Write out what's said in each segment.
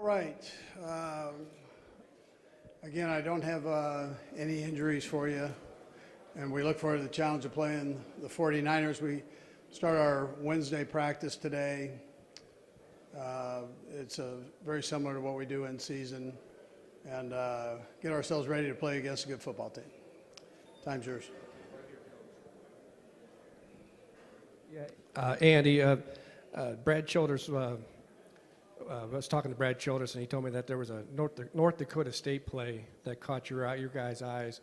right. Again, I don't have any injuries for you, and we look forward to the challenge of playing the 49ers. We start our Wednesday practice today. It's very similar to what we do in season, and get ourselves ready to play against a good football team. Time's yours. Yeah, Andy, Brad Childers, I was talking to Brad Childers, and he told me that there was a North Dakota State play that caught your guys' eyes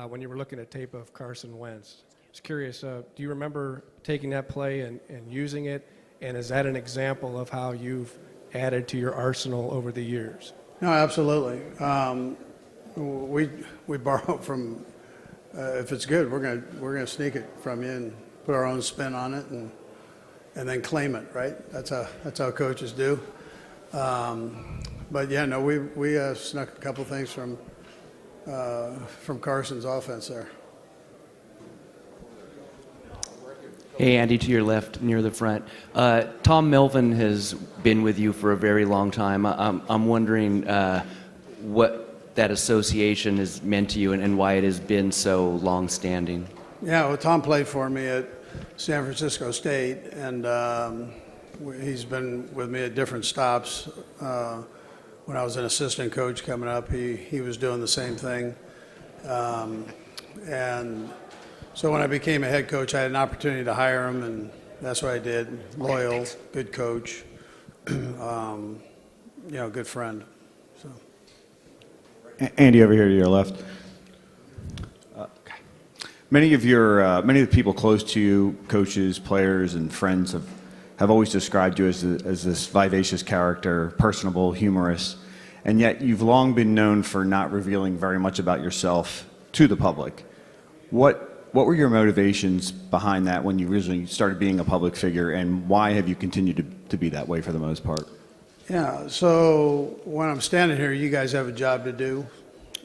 when you were looking at tape of Carson Wentz. I was curious, do you remember taking that play and using it, and is that an example of how you've added to your arsenal over the years? No, absolutely. We borrow from, if it's good, we're gonna sneak it from you and put our own spin on it and then claim it, right? That's how coaches do. But yeah, no, we snuck a couple things from Carson's offense there. Hey, Andy, to your left, near the front. Tom Melvin has been with you for a very long time. I'm wondering what that association has meant to you and why it has been so long-standing. Yeah, well, Tom played for me at San Francisco State, and he's been with me at different stops. When I was an assistant coach coming up, he was doing the same thing. And so when I became a head coach, I had an opportunity to hire him, and that's what I did. Loyal, good coach, good friend. So. Andy, over here to your left. Many of the people close to you, coaches, players, and friends, have always described you as this vivacious character, personable, humorous, and yet you've long been known for not revealing very much about yourself to the public. What were your motivations behind that when you originally started being a public figure, and why have you continued to be that way for the most part? Yeah, so when I'm standing here, you guys have a job to do,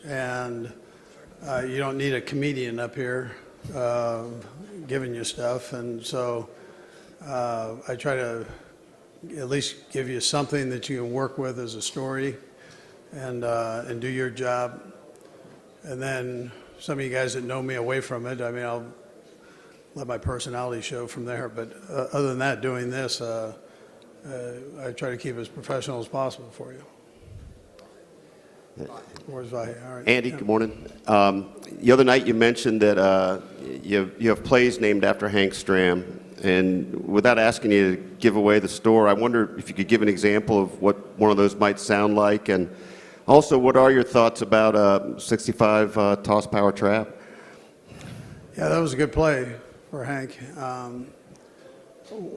and you don't need a comedian up here giving you stuff, and so I try to at least give you something that you can work with as a story and do your job. And then some of you guys that know me away from it, I mean, I'll let my personality show from there. But other than that, doing this, I try to keep it as professional as possible for you. Where's Vahe? All right. Andy, good morning. The other night you mentioned that you have plays named after Hank Stram, and without asking you to give away the store, I wonder if you could give an example of what one of those might sound like, and also what are your thoughts about 65 toss power trap? Yeah, that was a good play for Hank.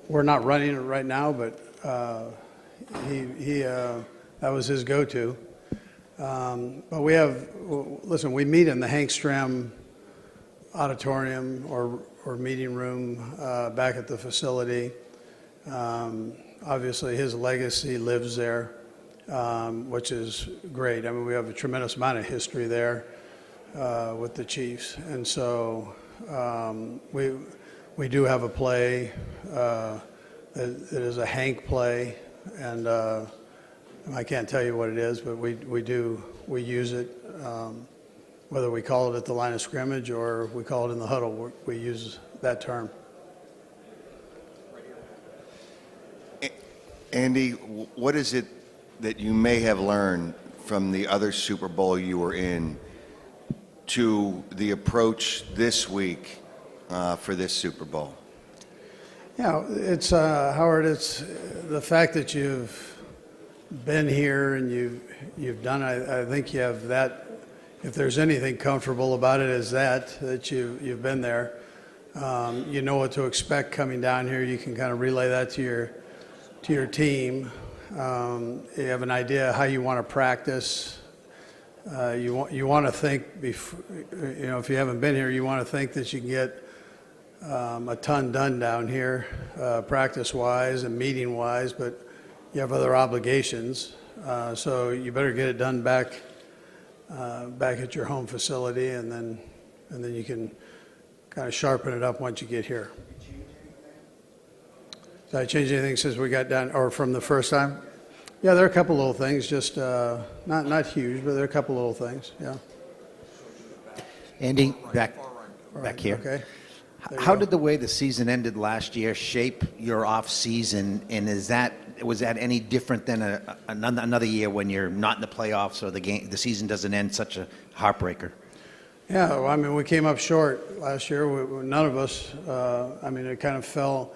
We're not running it right now, but that was his go-to. But we meet in the Hank Stram auditorium or meeting room back at the facility. Obviously, his legacy lives there, which is great. I mean, we have a tremendous amount of history there with the Chiefs. And so we do have a play that is a Hank play, and I can't tell you what it is, but we use it, whether we call it at the line of scrimmage or we call it in the huddle, we use that term. Andy, what is it that you may have learned from the other Super Bowl you were in to the approach this week for this Super Bowl? Yeah, it's Howard, it's the fact that you've been here and you've done it. I think you have that. If there's anything comfortable about it, is that you've been there. You know what to expect coming down here. You can kind of relay that to your team. You have an idea how you want to practice. You want to think if you haven't been here, you want to think that you can get a ton done down here, practice-wise and meeting-wise, but you have other obligations, so you better get it done back at your home facility, and then you can kind of sharpen it up once you get here. Did I change anything since we got down, or from the first time? Yeah, there are a couple little things, just not huge, but there are a couple little things. Yeah. Andy, back here. Okay. There you How go. did the way the season ended last year shape your off season, and was that any different than another year when you're not in the playoffs or the season doesn't end such a heartbreaker? Yeah, well, I mean, we came up short last year. None of us. I mean, it kind of fell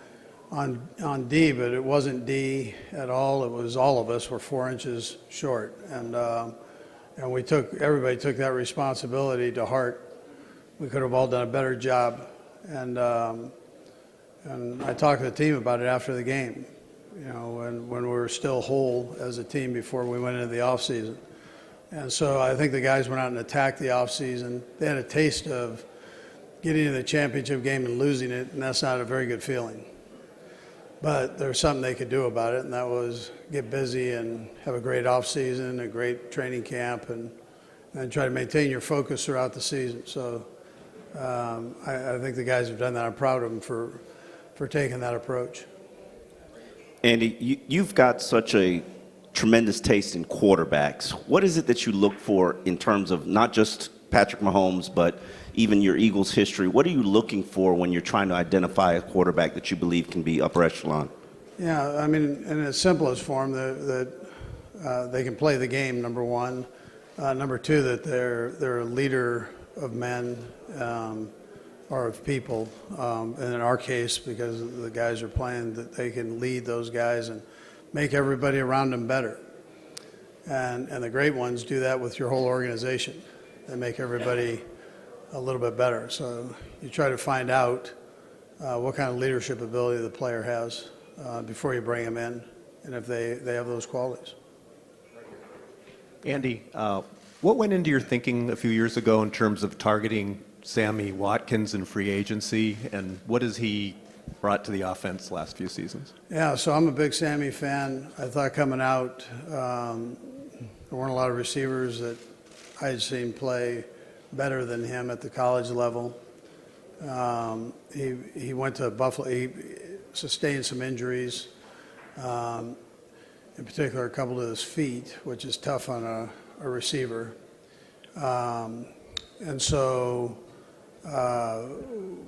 on D, but it wasn't D at all. It was all of us were 4 inches short, and everybody took that responsibility to heart. We could have all done a better job, and I talked to the team about it after the game. You know, when we were still whole as a team before we went into the off season. And so I think the guys went out and attacked the offseason. They had a taste of getting to the championship game and losing it, and that's not a very good feeling. But there's something they could do about it, and that was get busy and have a great offseason, a great training camp, and try to maintain your focus throughout the season. So I think the guys have done that. I'm proud of them for taking that approach. Andy, you've got such a tremendous taste in quarterbacks. What is it that you look for in terms of not just Patrick Mahomes, but even your Eagles history? What are you looking for when you're trying to identify a quarterback that you believe can be upper echelon? Yeah, I mean, in its simplest form, that they can play the game, number one. Number two, that they're a leader of men or of people. And in our case, because the guys are playing, that they can lead those guys and make everybody around them better. And the great ones do that with your whole organization. They make everybody a little bit better. So you try to find out what kind of leadership ability the player has before you bring them in, and if they have those qualities. Andy, what went into your thinking a few years ago in terms of targeting Sammy Watkins in free agency, and what has he brought to the offense last few seasons? Yeah, so I'm a big Sammy fan. I thought coming out, there weren't a lot of receivers that I had seen play better than him at the college level. He went to Buffalo. He sustained some injuries, in particular a couple to his feet, which is tough on a receiver. And so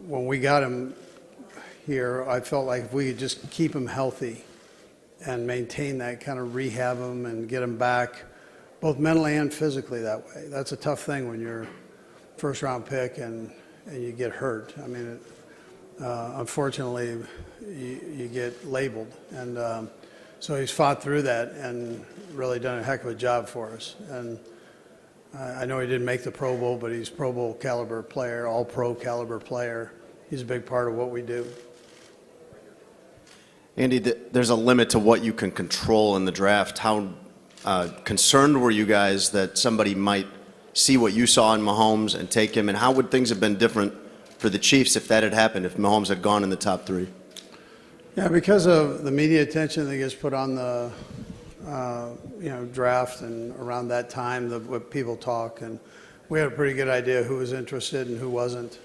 when we got him here, I felt like if we could just keep him healthy and maintain that, kind of rehab him and get him back, both mentally and physically that way. That's a tough thing when you're first round pick and you get hurt. I mean, unfortunately, you get labeled. And so he's fought through that and really done a heck of a job for us. And I know he didn't make the Pro Bowl, but he's Pro Bowl caliber player, all pro caliber player. He's a big part of what we do. Andy, there's a limit to what you can control in the draft. How concerned were you guys that somebody might see what you saw in Mahomes and take him? And how would things have been different for the Chiefs if that had happened, if Mahomes had gone in the top three? Yeah, because of the media attention that gets put on the draft and around that time, what people talk, and we had a pretty good idea who was interested and who wasn't,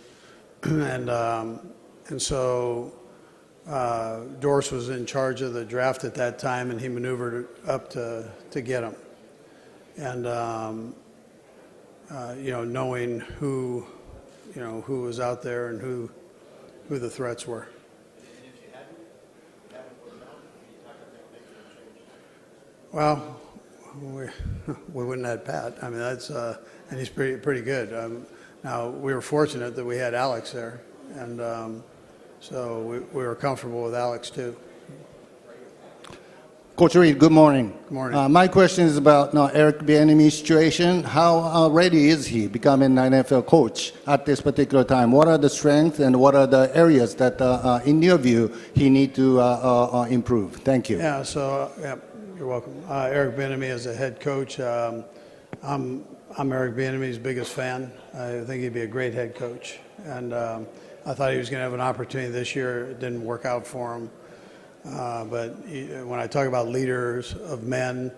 and so Dorsey was in charge of the draft at that time, and he maneuvered up to get him, and knowing who was out there and who the threats were. Well, we wouldn't have had Pat. I mean, that's and he's pretty good. Now we were fortunate that we had Alex there, and so we were comfortable with Alex too. Coach Reid, good morning. Good morning. My question is about Eric Bieniemy's situation. How ready is he becoming an NFL coach at this particular time? What are the strengths and what are the areas that, in your view, he need to improve? Thank you. Yeah. So you're welcome. Eric Bieniemy is a head coach. I'm Eric Bieniemy's biggest fan. I think he'd be a great head coach, and I thought he was going to have an opportunity this year. It didn't work out for him. But when I talk about leaders of men,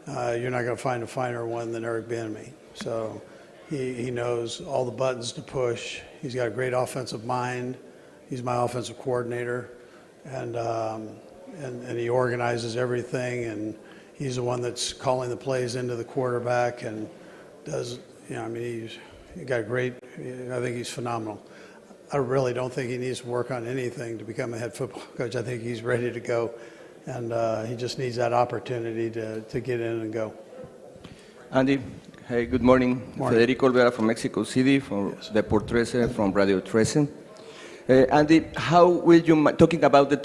you're not going to find a finer one than Eric Bieniemy. So he knows all the buttons to push. He's got a great offensive mind. He's my offensive coordinator, and he organizes everything, and he's the one that's calling the plays into the quarterback and does, he got great, I think he's phenomenal. I really don't think he needs to work on anything to become a head football coach. I think he's ready to go, and he just needs that opportunity to get in and go. Andy, hey, good morning. Federico Olvera from Mexico City, from Deport 13, from Radio 13. Andy, how will you, talking about the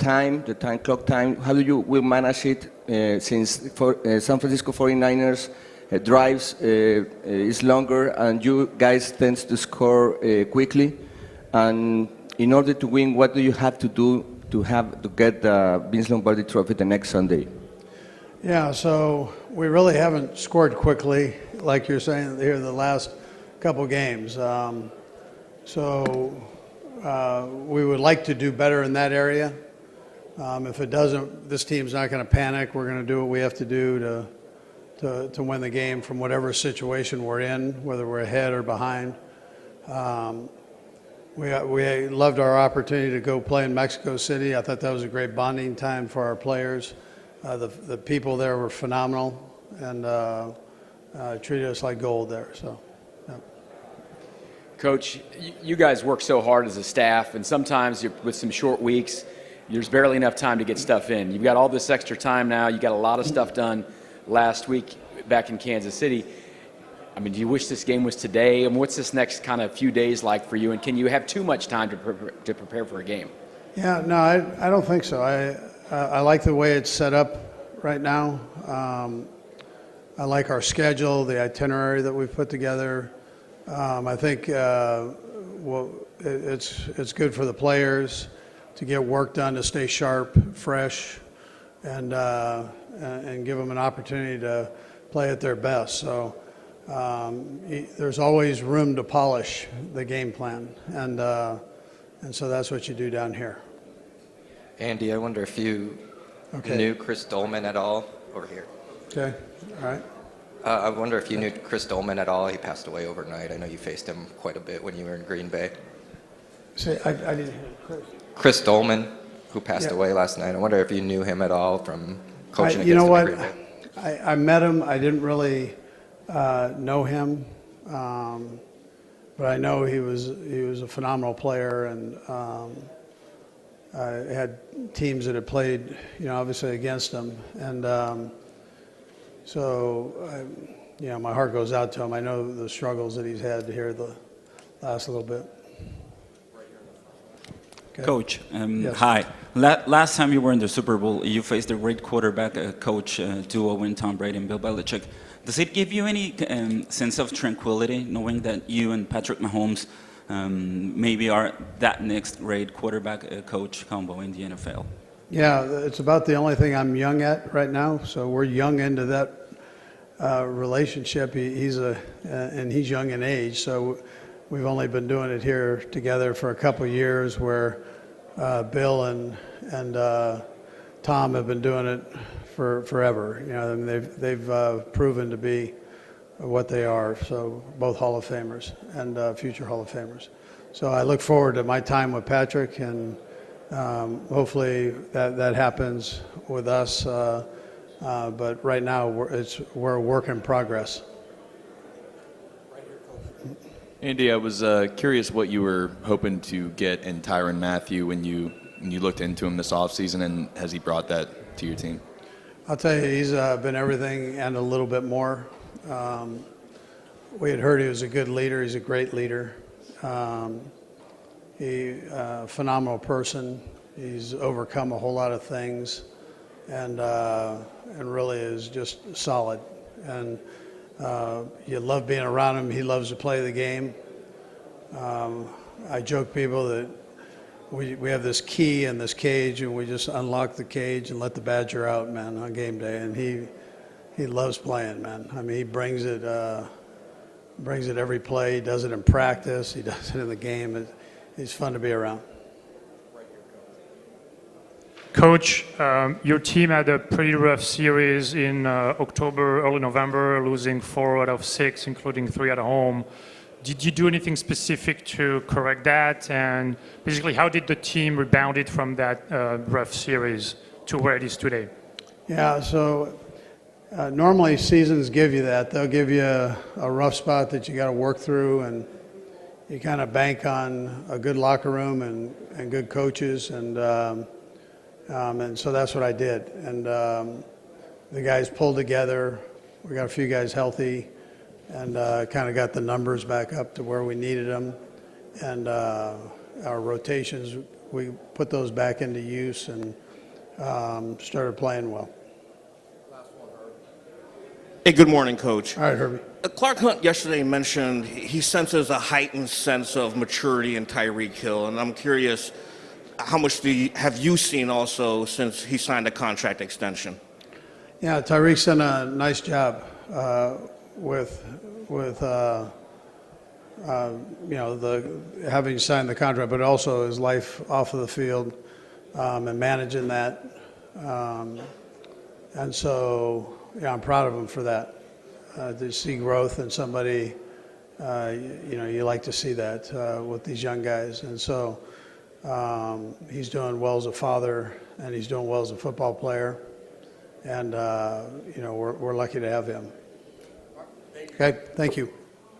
clock time, how will manage it since for San Francisco 49ers drives is longer and you guys tend to score quickly? And in order to win, what do you have to do to get the Vince Lombardi Trophy the next Sunday? Yeah, so we really haven't scored quickly, like you're saying here the last couple games. We would like to do better in that area. If it doesn't, this team's not going to panic. We're going to do what we have to do to win the game from whatever situation we're in, whether we're ahead or behind. We loved our opportunity to go play in Mexico City. I thought that was a great bonding time for our players. The people there were phenomenal and treated us like gold there. So, yeah. Coach, you guys work so hard as a staff, and sometimes with some short weeks, there's barely enough time to get stuff in. You've got all this extra time now. You got a lot of stuff done last week back in Kansas City. I mean, do you wish this game was today? And what's this next kind of few days like for you? And can you have too much time to prepare for a game? Yeah, no, I don't think so. I like the way it's set up right now. I like our schedule, the itinerary that we've put together. I think it's good for the players to get work done, to stay sharp, fresh, and give them an opportunity to play at their best. So there's always room to polish the game plan, and so that's what you do down here. Andy, I wonder if you knew Chris Dolman at all over here. Okay, all right. I wonder if you knew Chris Dolman at all. He passed away overnight. I know you faced him quite a bit when you were in Green Bay. I didn't hear Chris Dolman, who passed away last night. I wonder if you knew him at all from coaching against you know him what? in Green Bay. I met him. I didn't really know him, but I know he was a phenomenal player, and I had teams that had played, obviously against him, and my heart goes out to him. I know the struggles that he's had here the last little bit. Okay. Coach, Yes. hi. Last time you were in the Super Bowl, you faced a great quarterback coach duo in Tom Brady and Bill Belichick. Does it give you any sense of tranquility knowing that you and Patrick Mahomes maybe are that next great quarterback coach combo in the NFL? Yeah, it's about the only thing I'm young at right now. So we're young into that relationship. He's young in age. So we've only been doing it here together for a couple of years, where Bill and Tom have been doing it for forever. And they've proven to be what they are. So both Hall of Famers and future Hall of Famers. So I look forward to my time with Patrick, and hopefully that happens with us. But right now we're a work in progress. Andy, I was curious what you were hoping to get in Tyrann Mathieu when you looked into him this offseason, and has he brought that to your team? I'll tell you, he's been everything and a little bit more. We had heard he was a good leader. He's a great leader. He's a phenomenal person. He's overcome a whole lot of things, and really is just solid. And you love being around him. He loves to play the game. I joke people that we have this key in this cage, and we just unlock the cage and let the Badger out, man, on game day. And he loves playing, man. I mean, he brings it every play. He does it in practice. He does it in the game. He's fun to be around. Coach, your team had a pretty rough series in October, early November, losing 4 out of 6, including 3 at home. Did you do anything specific to correct that? And basically, how did the team rebound from that rough series to where it is today? Yeah, so Normally seasons give you that. They'll give you a rough spot that you got to work through, and you kind of bank on a good locker room and good coaches, and so that's what I did. And the guys pulled together. We got a few guys healthy, and kind of got the numbers back up to where we needed them. And our rotations, we put those back into use and started playing well. Hey, good morning, Coach. All right, Herbie. Clark Hunt yesterday mentioned he senses a heightened sense of maturity in Tyreek Hill, and I'm curious, how much have you seen also since he signed a contract extension? Yeah, Tyreek's done a nice job with having signed the contract, but also his life off of the field and managing that. And so, yeah, I'm proud of him for that. To see growth in somebody, you like to see that with these young guys. And so he's doing well as a father, and he's doing well as a football player. And, we're lucky to have him. Okay, thank you.